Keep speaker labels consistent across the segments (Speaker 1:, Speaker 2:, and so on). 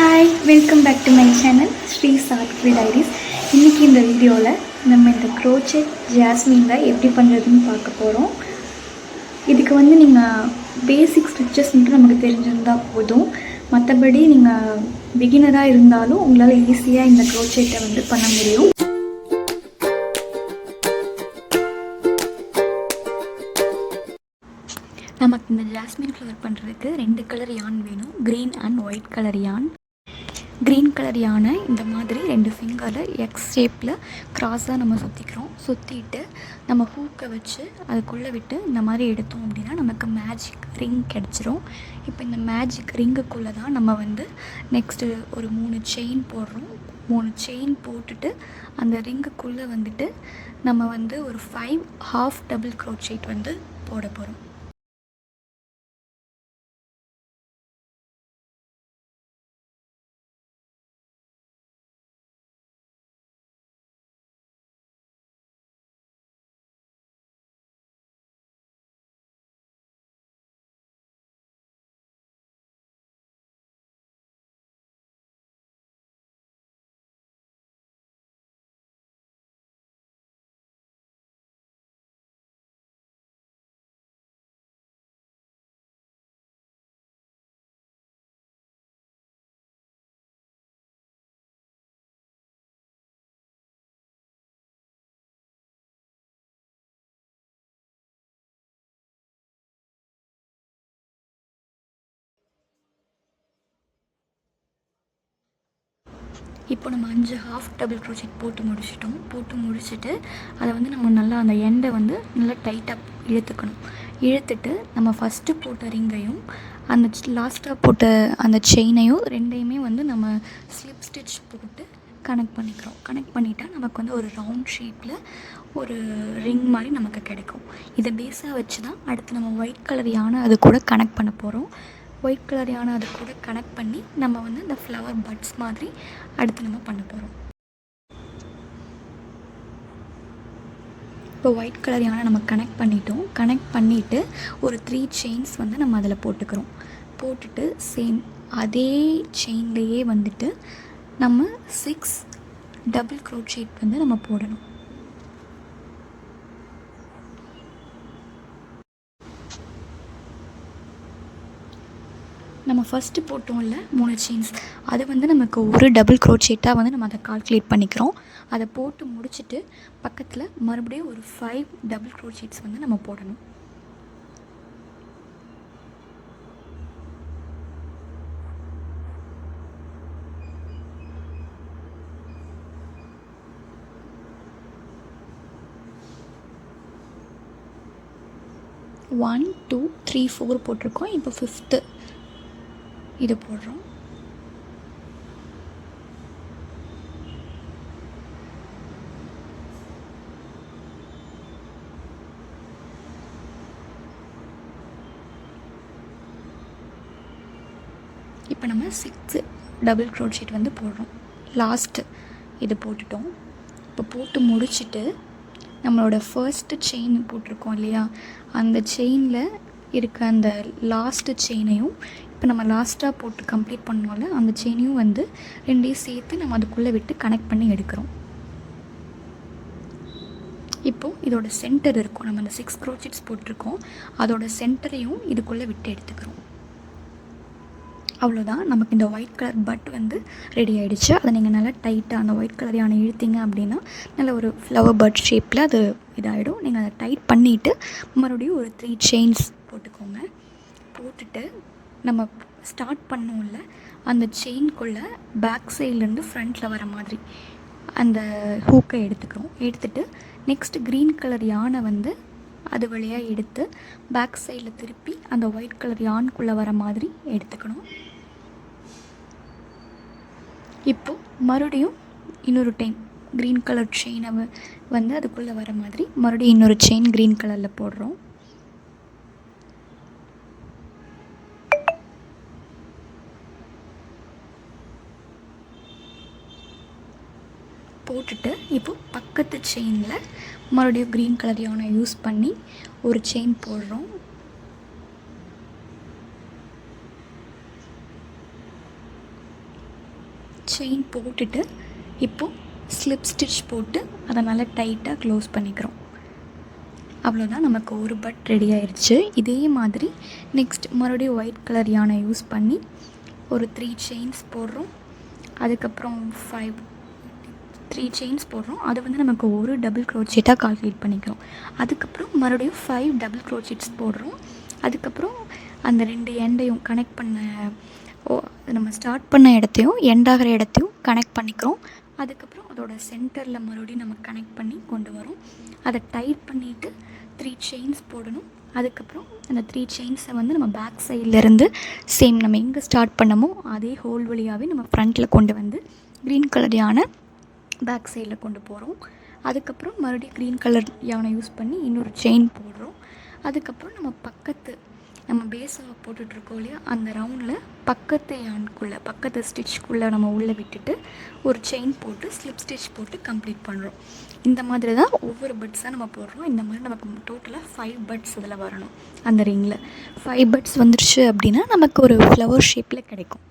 Speaker 1: Hi, welcome back to my channel Sri artful diaries. இன்றைக்கி இந்த வீடியோவில் நம்ம இந்த க்ரோச்செட் ஜாஸ்மினில் எப்படி பண்ணுறதுன்னு பார்க்க போகிறோம். இதுக்கு நீங்கள் பேசிக் ஸ்டிச்சஸ் மட்டும் நமக்கு தெரிஞ்சிருந்தால் போதும். மற்றபடி நீங்கள் பிகினராக இருந்தாலும் உங்களால் ஈஸியாக இந்த க்ரோச்செட்டை பண்ண முடியும். நமக்கு இந்த ஜாஸ்மின் ஃப்ளவர் பண்ணுறதுக்கு 2 கலர் யான் வேணும். க்ரீன் அண்ட் ஒயிட் கலர் யான். க்ரீன் கலர் யானை இந்த மாதிரி 2 ஃபிங்கரில் எக்ஸ் ஷேப்பில் க்ராஸாக நம்ம சுற்றிக்கிறோம். சுற்றிட்டு நம்ம ஹூக்கை வச்சு அதுக்குள்ளே விட்டு இந்த மாதிரி எடுத்தோம் அப்படின்னா நமக்கு மேஜிக் ரிங் கிடச்சிரும். இப்போ இந்த மேஜிக் ரிங்குக்குள்ளே தான் நம்ம நெக்ஸ்ட்டு ஒரு 3 செயின் போடுறோம். 3 செயின் போட்டுட்டு அந்த ரிங்குக்குள்ளே நம்ம ஒரு 5 ஹாஃப் டபுள் க்ரோச்செட் போட போகிறோம். இப்போ நம்ம 5 ஹாஃப் டபுள் க்ரோச்செட் போட்டு முடிச்சுட்டு அதை நம்ம நல்லா அந்த எண்டை நல்லா டைட்டாக இழுத்துக்கணும். இழுத்துட்டு நம்ம ஃபஸ்ட்டு போட்ட ரிங்கையும் அந்த லாஸ்ட்டாக போட்ட அந்த செயினையும் ரெண்டையுமே நம்ம ஸ்லிப் ஸ்டிச் போட்டு கனெக்ட் பண்ணிக்கிறோம். கனெக்ட் பண்ணிட்டால் நமக்கு ஒரு ரவுண்ட் ஷேப்பில் ஒரு ரிங் மாதிரி நமக்கு கிடைக்கும். இதை பேஸாக வச்சு தான் அடுத்து நம்ம ஒயிட் கலர் யானை அது கூட கனெக்ட் பண்ண போகிறோம். ஒயிட் கலர் யானை அது கூட கனெக்ட் பண்ணி நம்ம இந்த ஃப்ளவர் பட்ஸ் மாதிரி அடுத்து நம்ம பண்ண போகிறோம். இப்போ ஒயிட் கலர் யானை நம்ம கனெக்ட் பண்ணிட்டோம். கனெக்ட் பண்ணிவிட்டு ஒரு 3 செயின்ஸ் நம்ம அதில் போட்டுக்கிறோம். போட்டுட்டு சேம் அதே செயின்லேயே நம்ம 6 டபுள் க்ரோச்செட் நம்ம போடணும். நம்ம ஃபஸ்ட்டு போட்டோம்ல 3 செயின்ஸ் அது நமக்கு ஒரு டபுள் க்ரோச்செட்டாக நம்ம அதை கால்குலேட் பண்ணிக்கிறோம். அதை போட்டு முடிச்சுட்டு பக்கத்தில் மறுபடியும் ஒரு 5 டபுள் க்ரோச்செட்ஸ் நம்ம போடணும். ஒன் 2 3 4 போட்டிருக்கோம். இப்போ 5th இது போடுறோம். இப்போ நம்ம 6 டபுள் க்ரோச்செட் போடுறோம். லாஸ்ட்டு இது போட்டுட்டோம். இப்போ போட்டு முடிச்சுட்டு நம்மளோட ஃபர்ஸ்ட்டு செயின் போட்டிருக்கோம் இல்லையா, அந்த செயினில் இருக்க அந்த லாஸ்ட்டு செயினையும் இப்போ நம்ம லாஸ்ட்டாக போட்டு கம்ப்ளீட் பண்ணோம்ல அந்த செயினையும் ரெண்டையும் சேர்த்து நம்ம அதுக்குள்ளே விட்டு கனெக்ட் பண்ணி எடுக்கிறோம். இப்போது இதோட சென்டர் இருக்கும். நம்ம அந்த 6 க்ரோச்செட்ஸ் போட்டிருக்கோம், அதோட சென்டரையும் இதுக்குள்ளே விட்டு எடுத்துக்கிறோம். அவ்வளோதான், நமக்கு இந்த ஒயிட் கலர் பட் ரெடி ஆகிடுச்சு. அதை நீங்கள் நல்லா டைட்டாக அந்த ஒயிட் கலர் யானை இழுத்தீங்க அப்படின்னா நல்ல ஒரு ஃப்ளவர் பட் ஷேப்பில் அது இதாகிடும். நீங்கள் அதை டைட் பண்ணிவிட்டு மறுபடியும் ஒரு 3 செயின்ஸ் போட்டுக்கோங்க. போட்டுட்டு நம்ம ஸ்டார்ட் பண்ணோம்ல அந்த செயின்குள்ளே பேக் சைட்லேருந்து ஃப்ரண்ட்டில் வர மாதிரி அந்த ஹூக்கை எடுத்துக்கிறோம். எடுத்துகிட்டு நெக்ஸ்ட்டு க்ரீன் கலர் யானை அது வழியாக எடுத்து பேக் சைடில் திருப்பி அந்த ஒயிட் கலர் யானுக்குள்ளே வர மாதிரி எடுத்துக்கணும். இப்போது மறுபடியும் இன்னொரு டைம் க்ரீன் கலர் செயினை அதுக்குள்ளே வர மாதிரி மறுபடியும் இன்னொரு செயின் க்ரீன் கலரில் போடுறோம். போட்டுட்டு இப்போது பக்கத்து செயினில் மறுபடியும் க்ரீன் கலர் யானை யூஸ் பண்ணி ஒரு செயின் போடுறோம். செயின் போட்டுட்டு இப்போது ஸ்லிப் ஸ்டிச் போட்டு அதை நல்லா டைட்டாக க்ளோஸ் பண்ணிக்கிறோம். அவ்வளோதான், நமக்கு ஒரு பட் ரெடி ஆயிடுச்சு. இதே மாதிரி நெக்ஸ்ட் மறுபடியும் ஒயிட் கலர் யானை யூஸ் பண்ணி ஒரு 3 செயின்ஸ் போடுறோம். அதுக்கப்புறம் 3 செயின்ஸ் போடுறோம். அதை வந்து நமக்கு ஒரு டபுள் க்ரோச்செட்டாக கால்குலேட் பண்ணிக்கிறோம். அதுக்கப்புறம் மறுபடியும் 5 டபுள் க்ரோச்செட்ஸ் போடுறோம். அதுக்கப்புறம் அந்த 2 எண்டையும் கனெக்ட் பண்ண நம்ம ஸ்டார்ட் பண்ண இடத்தையும் எண்டாகிற இடத்தையும் கனெக்ட் பண்ணிக்கிறோம். அதுக்கப்புறம் அதோட சென்டரில் மறுபடியும் நம்ம கனெக்ட் பண்ணி கொண்டு வரோம். அதை டைட் பண்ணிவிட்டு 3 செயின்ஸ் போடணும். அதுக்கப்புறம் அந்த 3 செயின்ஸை வந்து நம்ம பேக் சைட்லேருந்து சேம் நம்ம எங்கே ஸ்டார்ட் பண்ணமோ அதே ஹோல் வழியாகவே நம்ம ஃப்ரண்ட்டில் கொண்டு வந்து க்ரீன் கலர் யானை பேக் சைடில் கொண்டு போகிறோம். அதுக்கப்புறம் மறுபடியும் க்ரீன் கலர் யானை யூஸ் பண்ணி இன்னொரு செயின் போடுறோம். அதுக்கப்புறம் நம்ம பேஸாக போட்டுட்ருக்கோம் இல்லையா, அந்த ரவுண்டில் பக்கத்து ஸ்டிச்சுக்குள்ளே நம்ம உள்ளே விட்டுட்டு ஒரு செயின் போட்டு ஸ்லிப் ஸ்டிச் போட்டு கம்ப்ளீட் பண்ணுறோம். இந்த மாதிரி தான் ஒவ்வொரு பட்ஸாக நம்ம போடுறோம். இந்த மாதிரி நமக்கு டோட்டலாக 5 பட்ஸ் இதில் வரணும். அந்த ரிங்கில் 5 பட்ஸ் வந்துருச்சு அப்படின்னா நமக்கு ஒரு ஃப்ளவர் ஷேப்பில் கிடைக்கும்.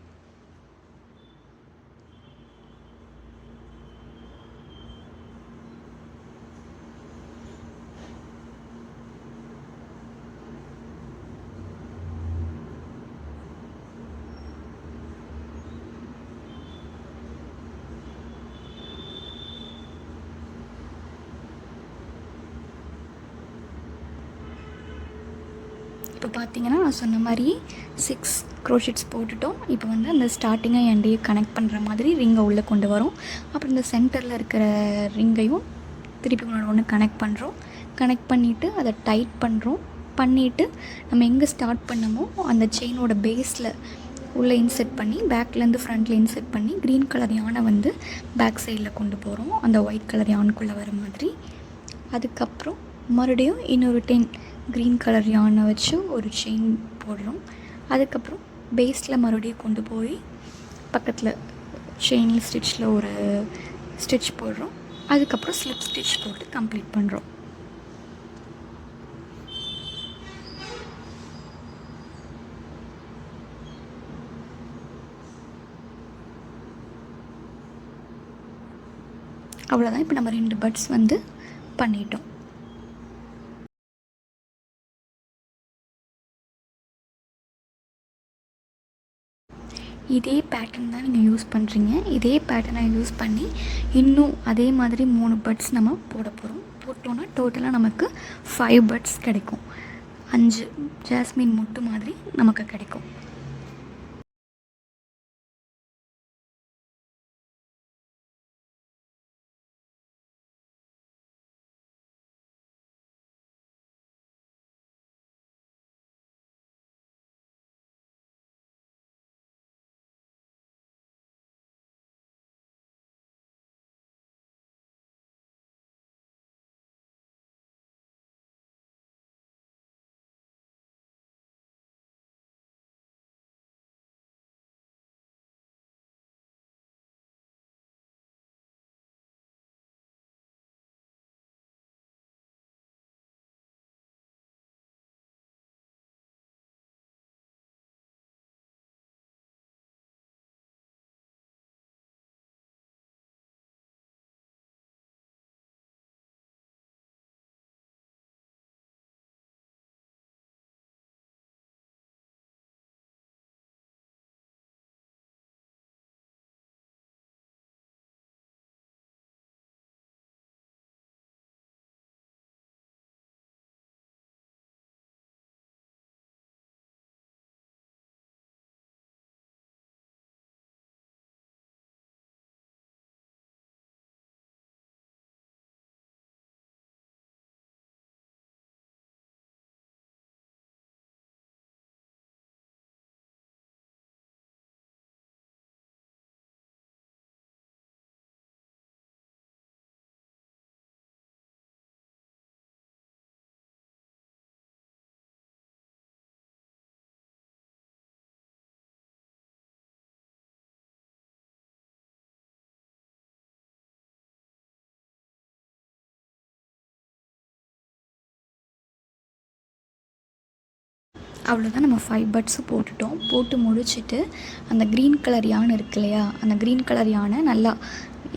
Speaker 1: இப்போ பார்த்தீங்கன்னா நான் சொன்ன மாதிரி 6 க்ரோஷெட்ஸ் போட்டுட்டோம். இப்போ வந்து அந்த ஸ்டார்டிங்காக எண்டையும் கனெக்ட் பண்ணுற மாதிரி ரிங்கை உள்ளே கொண்டு வரோம். அப்புறம் இந்த சென்டரில் இருக்கிற ரிங்கையும் திருப்பி ஒன்று கனெக்ட் பண்ணுறோம். கனெக்ட் பண்ணிவிட்டு அதை டைட் பண்ணுறோம். பண்ணிவிட்டு நம்ம எங்கே ஸ்டார்ட் பண்ணமோ அந்த செயினோட பேஸில் உள்ளே இன்செர்ட் பண்ணி பேக்லேருந்து ஃப்ரண்ட்டில் இன்செர்ட் பண்ணி க்ரீன் கலர் யானை வந்து பேக் சைடில் கொண்டு போகிறோம், அந்த ஒயிட் கலர் யானைக்குள்ளே வர மாதிரி. அதுக்கப்புறம் மறுபடியும் இன்னொரு 10 க்ரீன் கலர் யானை வச்சு ஒரு செயின் போடுறோம். அதுக்கப்புறம் பேஸில் மறுபடியும் கொண்டு போய் பக்கத்தில் செயினில் ஸ்டிச்சில் ஒரு ஸ்டிச் போடுறோம். அதுக்கப்புறம் ஸ்லிப் ஸ்டிச் போட்டு கம்ப்ளீட் பண்ணுறோம். அவ்வளோதான். இப்போ நம்ம 2 பட்ஸ் வந்து பண்ணிட்டோம். இதே பேட்டர்ன் தான் நீங்கள் யூஸ் பண்ணுறீங்க. இதே பேட்டர்னை யூஸ் பண்ணி இன்னும் அதே மாதிரி 3 பட்ஸ் நம்ம போட போகிறோம். போட்டோன்னா டோட்டலாக நமக்கு 5 பட்ஸ் கிடைக்கும். 5 ஜாஸ்மின் மொட்டு மாதிரி நமக்கு கிடைக்கும். அவ்வளோதான், நம்ம 5 பட்ஸும் போட்டுட்டோம். போட்டு முடிச்சுட்டு அந்த க்ரீன் கலர் யான் இருக்கு இல்லையா, அந்த க்ரீன் கலர் யானை நல்லா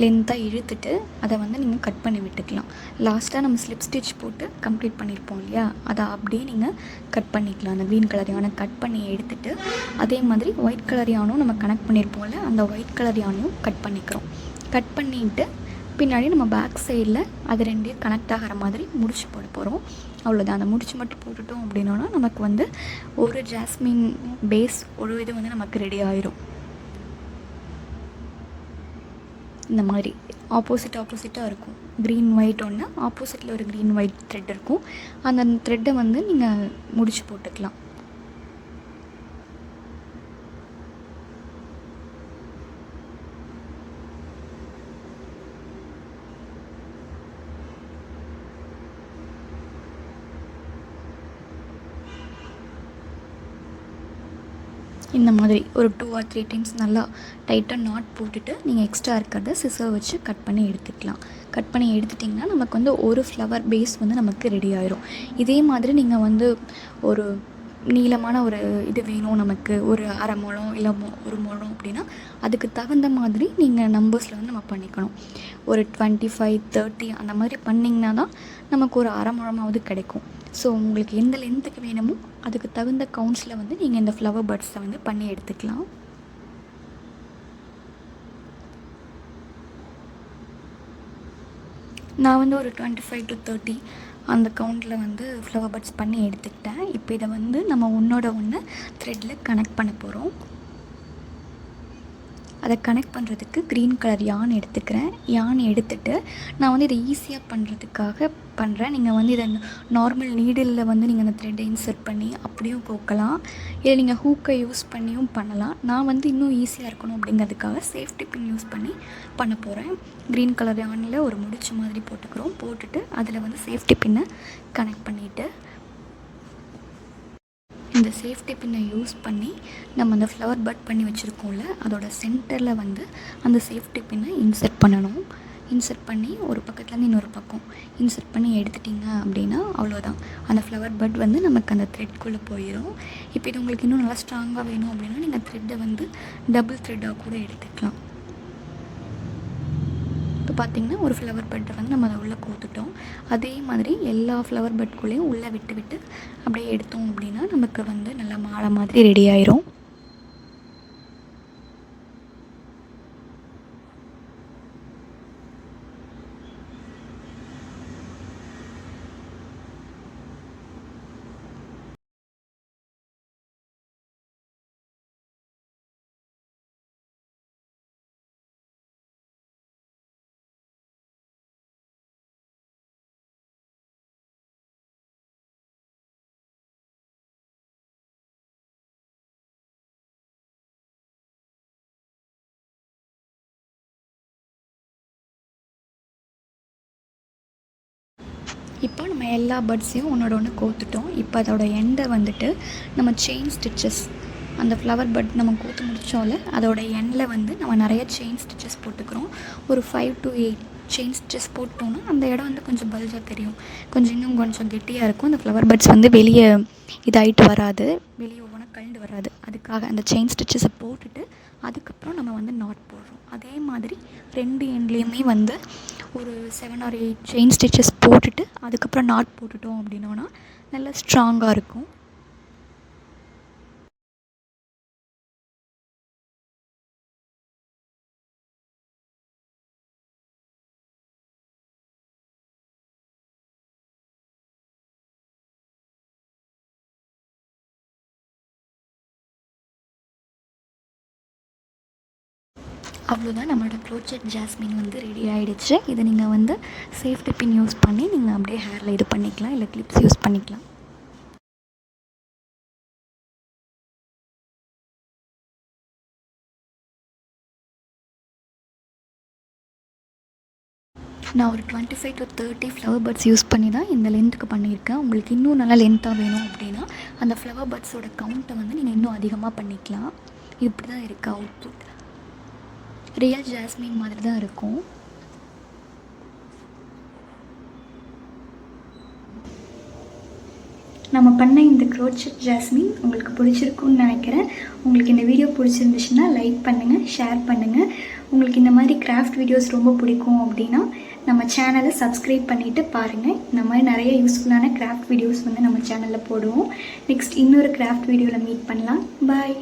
Speaker 1: லென்த்தாக இழுத்துட்டு அதை வந்து நீங்கள் கட் பண்ணி விட்டுக்கலாம். லாஸ்ட்டாக நம்ம ஸ்லிப் ஸ்டிச் போட்டு கம்ப்ளீட் பண்ணியிருப்போம் இல்லையா, அதை அப்படியே நீங்கள் கட் பண்ணிக்கலாம். அந்த க்ரீன் கலர் யானை கட் பண்ணி எடுத்துகிட்டு அதே மாதிரி ஒயிட் கலர் யானும் நம்ம கனெக்ட் பண்ணியிருப்போம்ல, அந்த ஒயிட் கலர் யானையும் கட் பண்ணிக்கிறோம். கட் பண்ணிவிட்டு பின்னாடி நம்ம பேக் சைடில் அது ரெண்டையும் கனெக்ட் ஆகிற மாதிரி முடிச்சு போட போகிறோம். அவ்வளோதான். அந்த முடிச்சு மட்டும் போட்டுட்டோம் அப்படின்னா நமக்கு வந்து ஒரு ஜாஸ்மின் பேஸ் ஒரு இது வந்து நமக்கு ரெடி ஆயிரும். இந்த மாதிரி ஆப்போசிட்டாக இருக்கும். க்ரீன் ஒயிட் ஒன்று, ஆப்போசிட்டில் ஒரு க்ரீன் ஒயிட் த்ரெட் இருக்கும். அந்த த்ரெட்டை வந்து நீங்கள் முடிச்சு போட்டுக்கலாம். இந்த மாதிரி ஒரு 2 or 3 டைம்ஸ் நல்லா டைட்டாக நாட் போட்டுட்டு நீங்கள் எக்ஸ்ட்ரா இருக்கிறத சிசர் வச்சு கட் பண்ணி எடுத்துக்கலாம். கட் பண்ணி எடுத்துட்டிங்கன்னா நமக்கு வந்து ஒரு ஃப்ளவர் பேஸ் வந்து நமக்கு ரெடி ஆயிரும். இதே மாதிரி நீங்கள் வந்து ஒரு நீளமான ஒரு இது வேணும் நமக்கு, ஒரு அரை முழம் இல்லை ஒரு முழம் அப்படின்னா அதுக்கு தகுந்த மாதிரி நீங்கள் நம்பர்ஸில் வந்து நம்ம பண்ணிக்கணும். ஒரு 25, 30 அந்த மாதிரி பண்ணிங்கன்னா தான் நமக்கு ஒரு அரை முழமாவது கிடைக்கும். ஸோ உங்களுக்கு எந்த லென்த்துக்கு வேணுமோ அதுக்கு தகுந்த கவுண்ட்ஸில் வந்து நீங்கள் இந்த ஃப்ளவர் பட்ஸை வந்து பண்ணி எடுத்துக்கலாம். நான் வந்து ஒரு 25 to 30 அந்த கவுண்டில் வந்து ஃப்ளவர் பட்ஸ் பண்ணி எடுத்துக்கிட்டேன். இப்போ இதை வந்து நம்ம ஒன்றோட ஒன்று த்ரெட்டில் கனெக்ட் பண்ண போகிறோம். அதை கனெக்ட் பண்ணுறதுக்கு க்ரீன் கலர் யான் எடுத்துக்கிறேன். யான் எடுத்துகிட்டு நான் வந்து இதை ஈஸியாக பண்ணுறதுக்காக பண்ணுறேன். நீங்கள் வந்து இதை நார்மல் நீடிலில் வந்து நீங்கள் அந்த த்ரெட்டை இன்சர்ட் பண்ணி அப்படியும் கோக்கலாம், இல்லை நீங்கள் ஹூக்கை யூஸ் பண்ணியும் பண்ணலாம். நான் வந்து இன்னும் ஈஸியாக இருக்கணும் அப்படிங்கிறதுக்காக சேஃப்டி பின் யூஸ் பண்ணி பண்ண போகிறேன். க்ரீன் கலர் யானில் ஒரு முடிச்ச மாதிரி போட்டுக்கிறோம். போட்டுட்டு அதில் வந்து சேஃப்டி பின்னை கனெக்ட் பண்ணிவிட்டு இந்த சேஃப்டி பின்னை யூஸ் பண்ணி நம்ம அந்த ஃப்ளவர் பட் பண்ணி வச்சுருக்கோம்ல, அதோட சென்டரில் வந்து அந்த சேஃப்டி பின்னை இன்சர்ட் பண்ணணும். இன்சர்ட் பண்ணி ஒரு பக்கத்துலேருந்து இன்னொரு பக்கம் இன்சர்ட் பண்ணி எடுத்துட்டிங்க அப்படின்னா அவ்வளோதான், அந்த ஃப்ளவர் பட் வந்து நமக்கு அந்த த்ரெட்குள்ளே போயிடும். இப்போ இது உங்களுக்கு இன்னும் நல்லா ஸ்ட்ராங்காக வேணும் அப்படின்னா நீங்கள் த்ரெட்டை வந்து டபுள் த்ரெட்டாக கூட எடுத்துக்கலாம். இப்போ பார்த்திங்கன்னா ஒரு ஃப்ளவர் பட்டை வந்து நம்ம அதை உள்ளே கோத்துட்டோம். அதே மாதிரி எல்லா ஃப்ளவர் பட்குள்ளேயும் உள்ளே விட்டு அப்படியே எடுத்தோம் அப்படின்னா நமக்கு வந்து நல்லா மாலை மாதிரி ரெடி ஆயிரும். இப்போ நம்ம எல்லா பட்ஸையும் ஒன்றோட ஒன்று கோத்துட்டோம். இப்போ அதோட எண்டை வந்துட்டு நம்ம செயின் ஸ்டிச்சஸ், அந்த ஃப்ளவர் பட் நம்ம கோத்து முடித்தோம்ல அதோட எண்டில் வந்து நம்ம நிறைய செயின் ஸ்டிச்சஸ் போட்டுக்கிறோம். ஒரு 5 to 8 செயின் ஸ்டிச்சஸ் போட்டோன்னா அந்த இடம் வந்து கொஞ்சம் பல்ஜாக தெரியும், இன்னும் கொஞ்சம் கெட்டியாக இருக்கும். அந்த ஃப்ளவர் பட்ஸ் வந்து வெளியே இதாகிட்டு வராது, வெளியே ஒவ்வொன்றா கழண்டு வராது. அதுக்காக அந்த செயின் ஸ்டிச்சஸை போட்டுட்டு அதுக்கப்புறம் நம்ம வந்து நாட் போடுறோம். அதே மாதிரி 2 எண்ட்லேயுமே வந்து ஒரு 7 or 8 செயின் ஸ்டிச்சஸ் போட்டுட்டு அதுக்கப்புறம் நாட் போட்டுட்டோம் அப்படின்னோன்னா நல்லா ஸ்ட்ராங்காக இருக்கும். அவ்வளோதான், நம்மளோட க்ரோச்செட் ஜாஸ்மின் வந்து ரெடி ஆகிடுச்சு. இதை நீங்கள் வந்து சேஃப்டி பின் யூஸ் பண்ணி நீங்கள் அப்படியே ஹேரில் இது பண்ணிக்கலாம், இல்லை கிளிப்ஸ் யூஸ் பண்ணிக்கலாம். நான் ஒரு 25 to 30 ஃப்ளவர் பட்ஸ் யூஸ் பண்ணி தான் இந்த லென்த்துக்கு பண்ணியிருக்கேன். உங்களுக்கு இன்னும் நல்லா லென்த்தாக வேணும் அப்படின்னா அந்த ஃப்ளவர் பட்ஸோட கவுண்ட்டை வந்து நீங்கள் இன்னும் அதிகமாக பண்ணிக்கலாம். இப்படி தான் இருக்குது அவுட்புட். ரியல் ஜாஸ்மின் மாதிரி தான் இருக்கும். நம்ம பண்ண இந்த க்ரோச்செட் ஜாஸ்மின் உங்களுக்கு பிடிச்சிருக்குன்னு நினைக்கிறேன். உங்களுக்கு இந்த வீடியோ பிடிச்சிருந்துச்சுன்னா லைக் பண்ணுங்கள், ஷேர் பண்ணுங்கள். உங்களுக்கு இந்த மாதிரி கிராஃப்ட் வீடியோஸ் ரொம்ப பிடிக்கும் அப்படின்னா நம்ம சேனலை சப்ஸ்கிரைப் பண்ணிவிட்டு பாருங்கள். இந்த மாதிரி நிறைய யூஸ்ஃபுல்லான கிராஃப்ட் வீடியோஸ் வந்து நம்ம சேனலில் போடுவோம். நெக்ஸ்ட் இன்னொரு கிராஃப்ட் வீடியோவில் மீட் பண்ணலாம். பாய்.